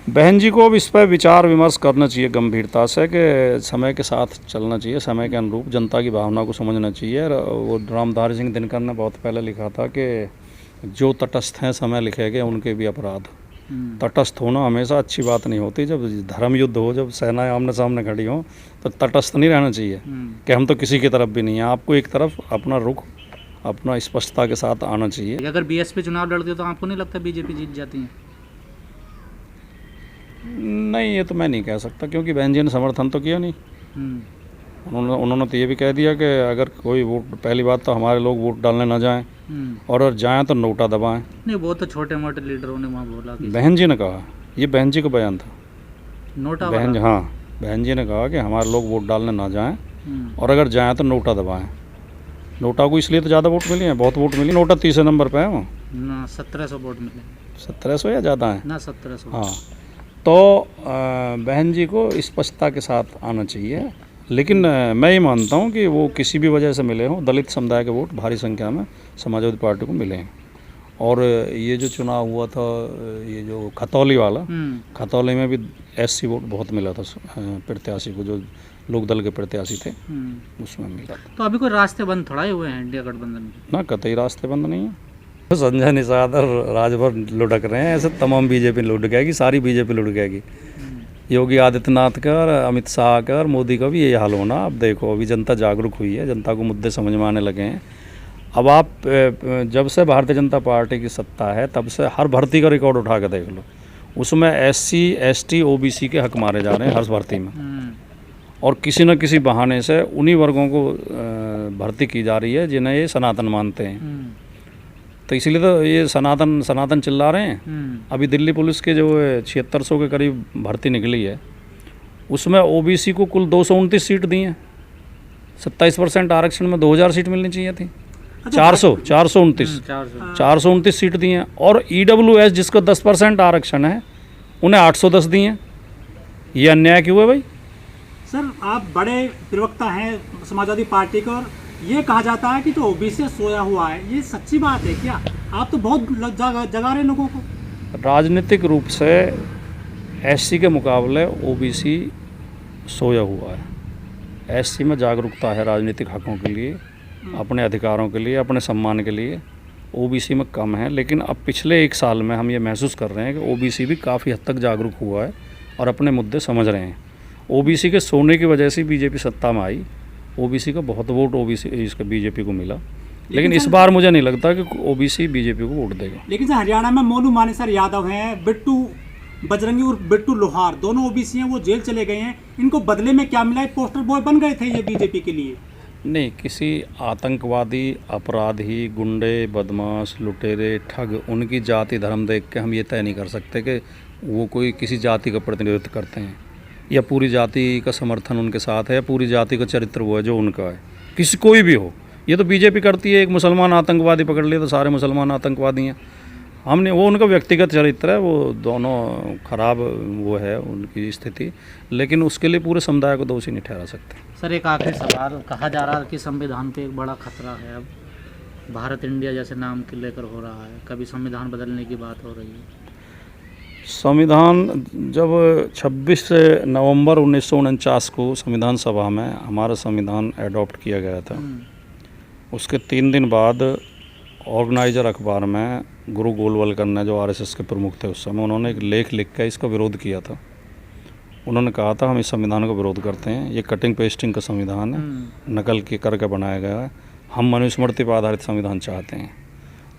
बहन जी को अब इस पर विचार विमर्श करना चाहिए गंभीरता से, कि समय के साथ चलना चाहिए, समय के अनुरूप जनता की भावना को समझना चाहिए। और वो रामधारी सिंह दिनकर ने बहुत पहले लिखा था कि जो तटस्थ हैं समय लिखेंगे उनके भी अपराध। तटस्थ होना हमेशा अच्छी बात नहीं होती। जब धर्म युद्ध हो, जब सेनाएं आमने सामने खड़ी हों, तो तटस्थ नहीं रहना चाहिए कि हम तो किसी की तरफ भी नहीं है। आपको एक तरफ अपना रुख अपना स्पष्टता के साथ आना चाहिए। अगर बीएसपी चुनाव लड़ती है तो आपको नहीं लगता बीजेपी जीत जाती है? नहीं, ये तो मैं नहीं कह सकता, क्योंकि बहन जी ने समर्थन तो किया नहीं। उन्होंने तो ये भी कह दिया कि अगर कोई वोट, पहली बात तो हमारे लोग वोट डालने ना जाएं, और अगर जाएं तो नोटा दबाएं। नहीं, वो तो छोटे मोटे लीडरों ने वहाँ बोला कि बहन जी ने कहा, ये बहन जी का बयान था। नोटा बहन जी ने कहा कि हमारे लोग वोट डालने ना जाएं, और अगर जाएं तो नोटा दबाएं। नोटा को इसलिए तो ज़्यादा वोट मिले हैं, बहुत वोट मिले। नोटा तीसरे नंबर पे है वो ना, 1700 वोट मिले। 1700 या ज़्यादा है ना, 1700। हाँ, तो बहन जी को स्पष्टता के साथ आना चाहिए। लेकिन मैं ये मानता हूँ कि वो किसी भी वजह से मिले हों, दलित समुदाय के वोट भारी संख्या में समाजवादी पार्टी को मिले हैं। और ये जो चुनाव हुआ था, ये जो खतौली वाला, खतौली में भी एससी वोट बहुत मिला था प्रत्याशी को, जो लोकदल के प्रत्याशी थे, उसमें मिला था। तो अभी कोई रास्ते बंद थोड़ा ही हुए हैं इंडिया गठबंधन के? ना, कतई रास्ते बंद नहीं है। संजय निषाद और राजभर लुढ़क रहे हैं, ऐसे तमाम बीजेपी लुढ़क जाएगी, सारी बीजेपी लुढ़क जाएगी। योगी आदित्यनाथ का और अमित शाह का और मोदी का भी यही हाल होना। अब देखो, अभी जनता जागरूक हुई है, जनता को मुद्दे समझ में आने लगे हैं। अब आप जब से भारतीय जनता पार्टी की सत्ता है, तब से हर भर्ती का रिकॉर्ड उठा के देख लो, उसमें SC ST OBC के हक मारे जा रहे हैं हर भर्ती में। और किसी न किसी बहाने से उन्हीं वर्गों को भर्ती की जा रही है जिन्हें ये सनातन मानते हैं। तो इसीलिए तो ये सनातन चिल्ला रहे हैं। अभी दिल्ली पुलिस के जो 7600 के करीब भर्ती निकली है, उसमें OBC को कुल 229 सीट दी हैं। 27% आरक्षण में 2000 सीट मिलनी चाहिए थी। 429 सीट दी हैं। और EWS जिसको 10% आरक्षण है, उन्हें 810 दी हैं। ये अन्याय क्यों है भाई? सर, आप बड़े प्रवक्ता हैं समाजवादी पार्टी का, और ये कहा जाता है कि तो OBC सोया हुआ है, ये सच्ची बात है क्या? आप तो बहुत जगा रहे लोगों को। राजनीतिक रूप से SC के मुकाबले OBC सोया हुआ है। SC में जागरूकता है राजनीतिक हकों के लिए, अपने अधिकारों के लिए, अपने सम्मान के लिए। OBC में कम है। लेकिन अब पिछले 1 साल में हम ये महसूस कर रहे हैं कि OBC भी काफ़ी हद तक जागरूक हुआ है और अपने मुद्दे समझ रहे हैं। OBC के सोने की वजह से बीजेपी सत्ता में आई। OBC का बहुत वोट इसका बीजेपी को मिला। लेकिन इस बार मुझे नहीं लगता कि OBC बीजेपी को वोट देगा। लेकिन सर, हरियाणा में मोनू मानेसर यादव हैं, बिट्टू बजरंगी और बिट्टू लोहार, दोनों OBC हैं, वो जेल चले गए हैं। इनको बदले में क्या मिला? पोस्टर बॉय बन गए थे ये बीजेपी के लिए। नहीं, किसी आतंकवादी, अपराधी, गुंडे, बदमाश, लुटेरे, ठग, उनकी जाति धर्म देख के हम ये तय नहीं कर सकते कि वो कोई किसी जाति का प्रतिनिधित्व करते हैं, या पूरी जाति का समर्थन उनके साथ है, या पूरी जाति का चरित्र वो है जो उनका है। किसी कोई भी हो, ये तो बीजेपी करती है। एक मुसलमान आतंकवादी पकड़ लिए तो सारे मुसलमान आतंकवादी हैं। हमने, वो उनका व्यक्तिगत चरित्र है, वो दोनों खराब वो है उनकी स्थिति, लेकिन उसके लिए पूरे समुदाय को दोषी नहीं ठहरा सकते। सर, एक आखिरी सवाल, कहा जा रहा है कि संविधान पे एक बड़ा खतरा है। अब भारत इंडिया जैसे नाम के लेकर हो रहा है, कभी संविधान बदलने की बात हो रही है। संविधान, जब 26 नवंबर 1949 को संविधान सभा में हमारा संविधान एडॉप्ट किया गया था, उसके 3 दिन बाद ऑर्गेनाइजर अखबार में गुरु गोलवलकर ने, जो RSS के प्रमुख थे उस समय, उन्होंने एक लेख लिख कर इसका विरोध किया था। उन्होंने कहा था हम इस संविधान का विरोध करते हैं, ये कटिंग पेस्टिंग का संविधान है, नकल के करके बनाया गया है, हम मनुस्मृति पर आधारित संविधान चाहते हैं।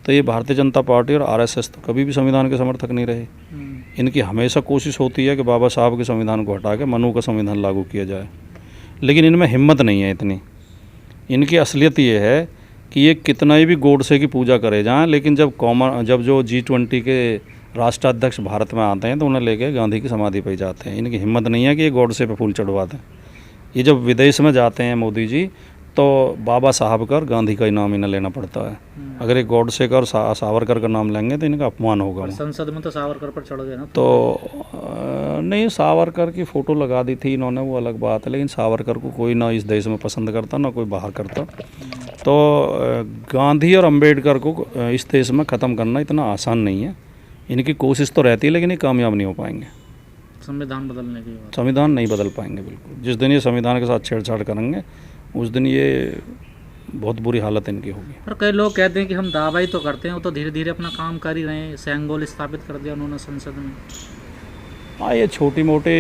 तो ये भारतीय जनता पार्टी और RSS तो कभी भी संविधान के समर्थक नहीं रहे। इनकी हमेशा कोशिश होती है कि बाबा साहब के संविधान को हटा के मनु का संविधान लागू किया जाए, लेकिन इनमें हिम्मत नहीं है इतनी। इनकी असलियत ये है कि ये कितना ही भी गोडसे की पूजा करे जाएं, लेकिन जब जो G20 के राष्ट्राध्यक्ष भारत में आते हैं तो उन्हें लेके गांधी की समाधि पे जाते हैं। इनकी हिम्मत नहीं है कि ये गोडसे पे फूल चढ़वा दें। ये जब विदेश में जाते हैं मोदी जी, तो बाबा साहब का और गांधी का ही नाम इन्हें लेना पड़ता है। अगर ये गॉडसे का और सावरकर का नाम लेंगे तो इनका अपमान होगा। संसद में तो सावरकर पर चढ़ गए ना। तो नहीं, सावरकर की फ़ोटो लगा दी थी इन्होंने, वो अलग बात है, लेकिन सावरकर को कोई ना इस देश में पसंद करता ना कोई बाहर करता। तो गांधी और अंबेडकर को इस देश में ख़त्म करना इतना आसान नहीं है। इनकी कोशिश तो रहती है, लेकिन ये कामयाब नहीं हो पाएंगे। संविधान बदलने की बात। संविधान नहीं बदल पाएंगे बिल्कुल। जिस दिन ये संविधान के साथ छेड़छाड़ करेंगे उस दिन ये बहुत बुरी हालत इनकी होगी। पर कई लोग कहते हैं कि हम दावा ही तो करते हैं, वो तो धीरे धीरे अपना काम कर ही रहे हैं। सेंगोल स्थापित कर दिया उन्होंने संसद में। हाँ, ये छोटी मोटे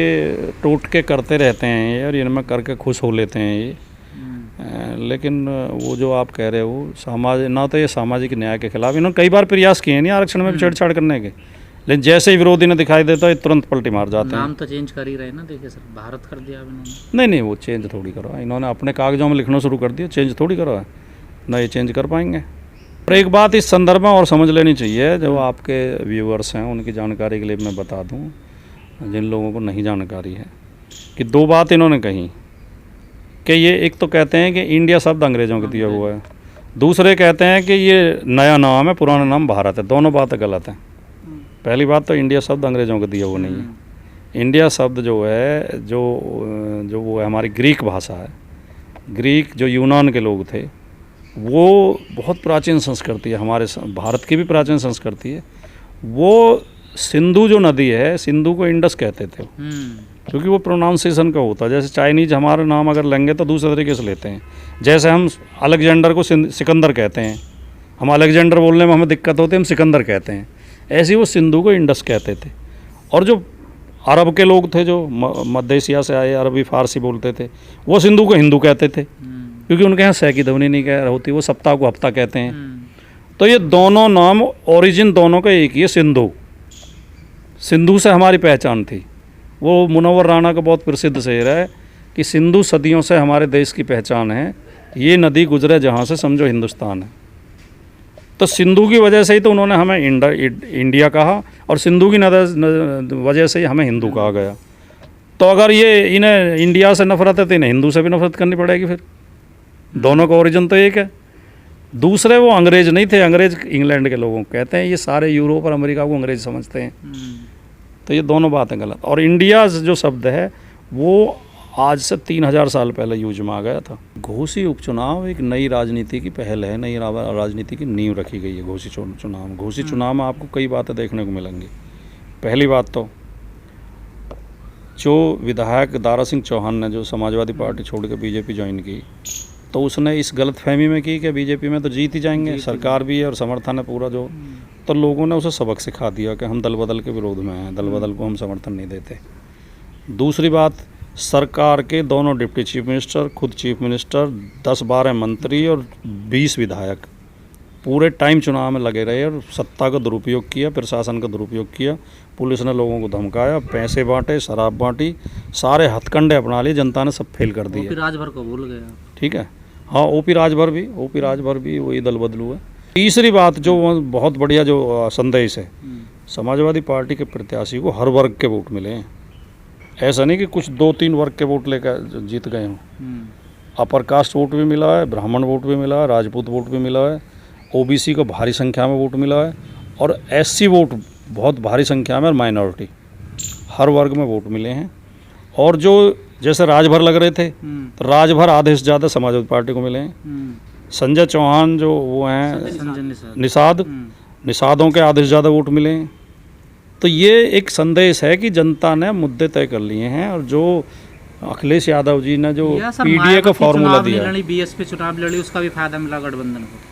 टोटके करते रहते हैं ये, और इनमें करके खुश हो लेते हैं ये। लेकिन वो जो आप कह रहे हो समाज, ना तो ये सामाजिक न्याय के खिलाफ, इन्होंने कई बार प्रयास किए हैं नहीं आरक्षण में छेड़छाड़ करने के, लेकिन जैसे ही विरोधी ने दिखाई देता है तुरंत पलटी मार जाते हैं। नाम तो चेंज कर ही रहे ना, देखिए सर, भारत कर दिया अब इन्होंने। नहीं, वो चेंज थोड़ी करो, इन्होंने अपने कागजों में लिखना शुरू कर दिया, चेंज थोड़ी करो है ना, ये चेंज कर पाएंगे। और एक बात इस संदर्भ में और समझ लेनी चाहिए, जो आपके व्यूअर्स हैं उनकी जानकारी के लिए मैं बता दूं, जिन लोगों को नहीं जानकारी है, कि दो बात इन्होंने कही कि ये एक तो कहते हैं कि इंडिया शब्द अंग्रेज़ों के दिया हुआ है, दूसरे कहते हैं कि ये नया नाम है, पुराना नाम भारत है। दोनों बातें गलत हैं। पहली बात तो इंडिया शब्द अंग्रेज़ों का दिया हुआ नहीं है। इंडिया शब्द जो है, जो वो है हमारी ग्रीक भाषा है, ग्रीक जो यूनान के लोग थे, वो बहुत प्राचीन संस्कृति है, हमारे भारत की भी प्राचीन संस्कृति है। वो सिंधु जो नदी है, सिंधु को इंडस कहते थे, क्योंकि वो प्रोनाउंसिएशन का होता है। जैसे चाइनीज हमारा नाम अगर लेंगे तो दूसरे तरीके से लेते हैं। जैसे हम अलेक्जेंडर को सिकंदर कहते हैं, हम अलेक्जेंडर बोलने में हमें दिक्कत होती है, हम सिकंदर कहते हैं। ऐसे ही वो सिंधु को इंडस कहते थे। और जो अरब के लोग थे, जो मध्य एशिया से आए, अरबी फारसी बोलते थे, वो सिंधु को हिंदू कहते थे, क्योंकि उनके यहाँ सह की ध्वनि नहीं कह होती, वो सप्ताह को हफ्ता कहते हैं। तो ये दोनों नाम, ओरिजिन दोनों का एक ही है, सिंधु। सिंधु से हमारी पहचान थी। वो मुनव्वर राणा का बहुत प्रसिद्ध शेर है कि सिंधु सदियों से हमारे देश की पहचान है, ये नदी गुजरे जहाँ से समझो हिंदुस्तान है। तो सिंधु की वजह से ही तो उन्होंने हमें इंडिया कहा, और सिंधु की वजह से ही हमें हिंदू कहा गया। तो अगर ये इन्हें इंडिया से नफरत है तो इन्हें हिंदू से भी नफरत करनी पड़ेगी। फिर दोनों का ओरिजिन तो एक है। दूसरे वो अंग्रेज नहीं थे, अंग्रेज इंग्लैंड के लोगों को कहते हैं, ये सारे यूरोप और अमेरिका को अंग्रेज समझते हैं। तो ये दोनों बातें गलत। और इंडिया जो शब्द है वो आज से 3000 साल पहले यूज में आ गया था। घोषी उपचुनाव एक नई राजनीति की पहल है, नई राजनीति की नींव रखी गई है घोषी चुनाव। घोषी चुनाव में आपको कई बातें देखने को मिलेंगी। पहली बात तो जो विधायक दारा सिंह चौहान ने जो समाजवादी पार्टी छोड़ के बीजेपी ज्वाइन की, तो उसने इस गलतफहमी में की कि बीजेपी में तो जीत ही जाएंगे, सरकार भी है और समर्थन है पूरा जो। तो लोगों ने उसे सबक सिखा दिया कि हम दल बदल के विरोध में हैं, दल बदल को हम समर्थन नहीं देते। दूसरी बात, सरकार के दोनों डिप्टी चीफ मिनिस्टर, खुद चीफ मिनिस्टर, 10-12 मंत्री और 20 विधायक पूरे टाइम चुनाव में लगे रहे और सत्ता का दुरुपयोग किया, प्रशासन का दुरुपयोग किया। पुलिस ने लोगों को धमकाया, पैसे बांटे, शराब बांटी, सारे हथकंडे अपना लिए, जनता ने सब फेल कर दिए। राजभर को भूल गया। ठीक है, हाँ, ओपी राजभर भी वही दल बदलू है। तीसरी बात जो बहुत बढ़िया जो संदेश है, समाजवादी पार्टी के प्रत्याशी को हर वर्ग के वोट मिले हैं। ऐसा नहीं कि कुछ 2-3 वर्ग के वोट लेकर जीत गए हों। अपर कास्ट वोट भी मिला है, ब्राह्मण वोट भी मिला है, राजपूत वोट भी मिला है, ओबीसी को भारी संख्या में वोट मिला है, और एससी वोट बहुत भारी संख्या में, और माइनॉरिटी, हर वर्ग में वोट मिले हैं। और जो जैसे राजभर लग रहे थे, तो राजभर आधे से ज़्यादा समाजवादी पार्टी को मिले हैं। संजय चौहान जो वो हैं निषादों के आधे से ज़्यादा वोट मिले हैं। तो ये एक संदेश है कि जनता ने मुद्दे तय कर लिए हैं। और जो अखिलेश यादव जी ने जो पीडीए का फॉर्मूला दिया, बीएसपी चुनाव लड़ी, उसका भी फायदा मिला गठबंधन को।